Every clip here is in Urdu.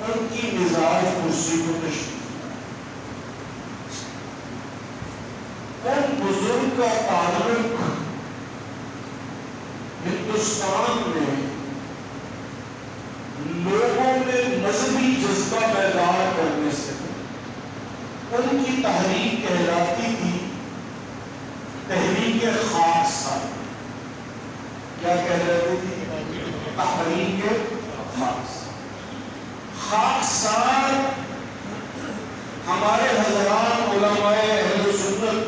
ان کی مزاج کرسی کو تشریف، ان بزرگ کا تعلق ہندوستان میں لوگوں میں مذہبی جذبہ بیدار کرنے سے، ان کی تحریک کہلاتی تھی تحریک خاکسار۔ کیا کہہ رہے تھے؟ تحریک خاکسار۔ خاکسار ہمارے حضرات علماء اہل سنت،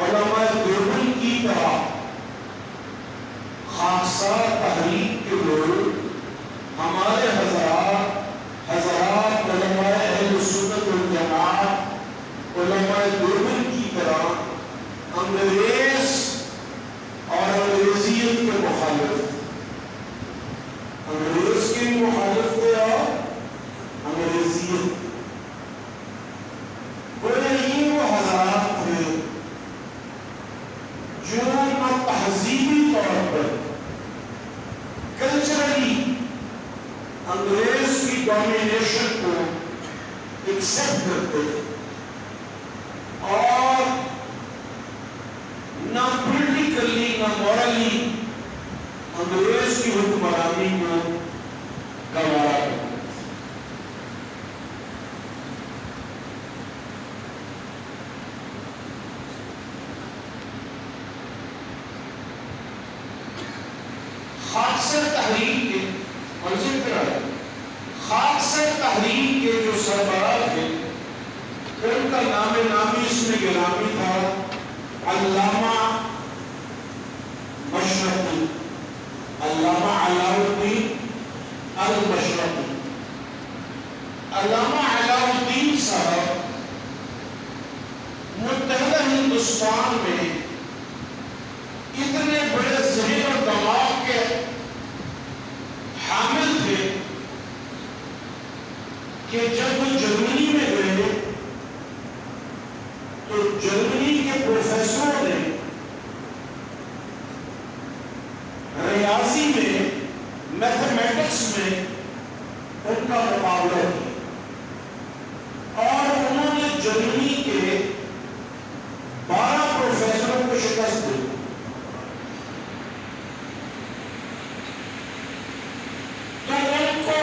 علماء دیوبند کی طرح خاکسار تحریک کے لوگ ہمارے حضرات علماء اہل سنت والجماعت، علماء دیوبند کی طرح انگریز اور انگریزیت کے مخالف، انگریز کے مخالف تھے اور انگریزیت، وہ حضرات تھے جو نہ تہذیبی طور پر کلچرلی انگریز کی ڈومینیشن کو ایکسپٹ کرتے تھے، اور نہ پولیٹیکلی نہ مورلی انگریز کی حکمرانی کو گوارا کرتے تھے۔ خاکسار تحریک کے منظر پر آئے، خاکسار تحریک کے جو سربراہ تھے ان کا نام نامی اس میں گرامی تھا علامہ مشرقی، علامہ علاء الدین المشرقی۔ علامہ علاء الدین صاحب متحدہ ہندوستان میں اتنے بڑے ذہن اور دماغ کے حامل تھے کہ جب وہ جرمنی میں گئے تو جرمنی کے پروفیسروں نے ریاضی میں، میتھمیٹکس میں ان کا مقابلہ کیا، اور انہوں نے جرمنی کے 12 پروفیسروں کو شکست دی۔ تو ان کو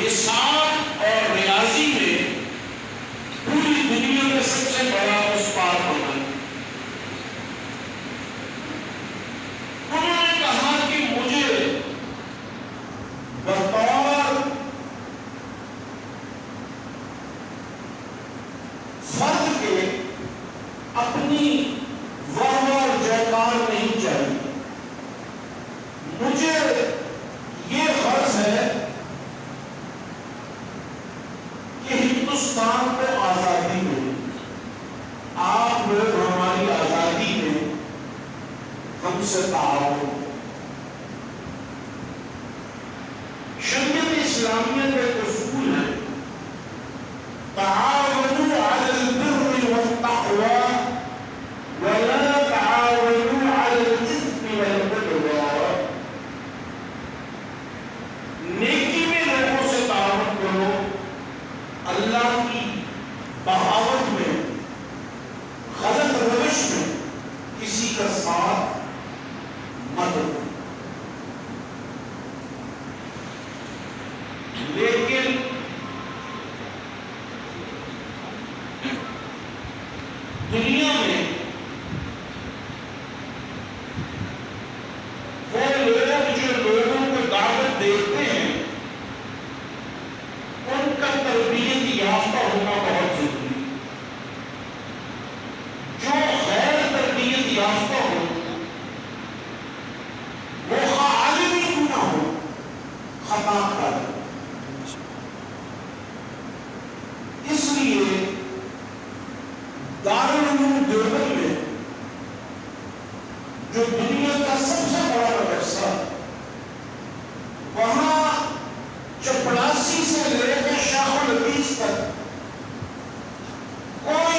حساب اور ریاضی میں پوری دنیا میں سب سے بڑا استاد بنایا۔ انہوں نے کہا کہ مجھے بطور فرد کے اپنی واہ اور جیکار نہیں چاہیے، مجھے یہ غرض ہے کہ ہندوستان کو آزادی ملے، آپ لوگ ہماری آزادی میں ہم سے تعاون۔ شریعت اسلامیہ کا ایک اصول ہے، تعاونوا علی البر والتقوی ولا تعاونوا علی الاثم والعدوان۔ نیکی میں لوگوں سے تعاون کرو، اللہ کی بغاوت میں، غلط روش میں کسی کا ساتھ مت دو۔ لیکن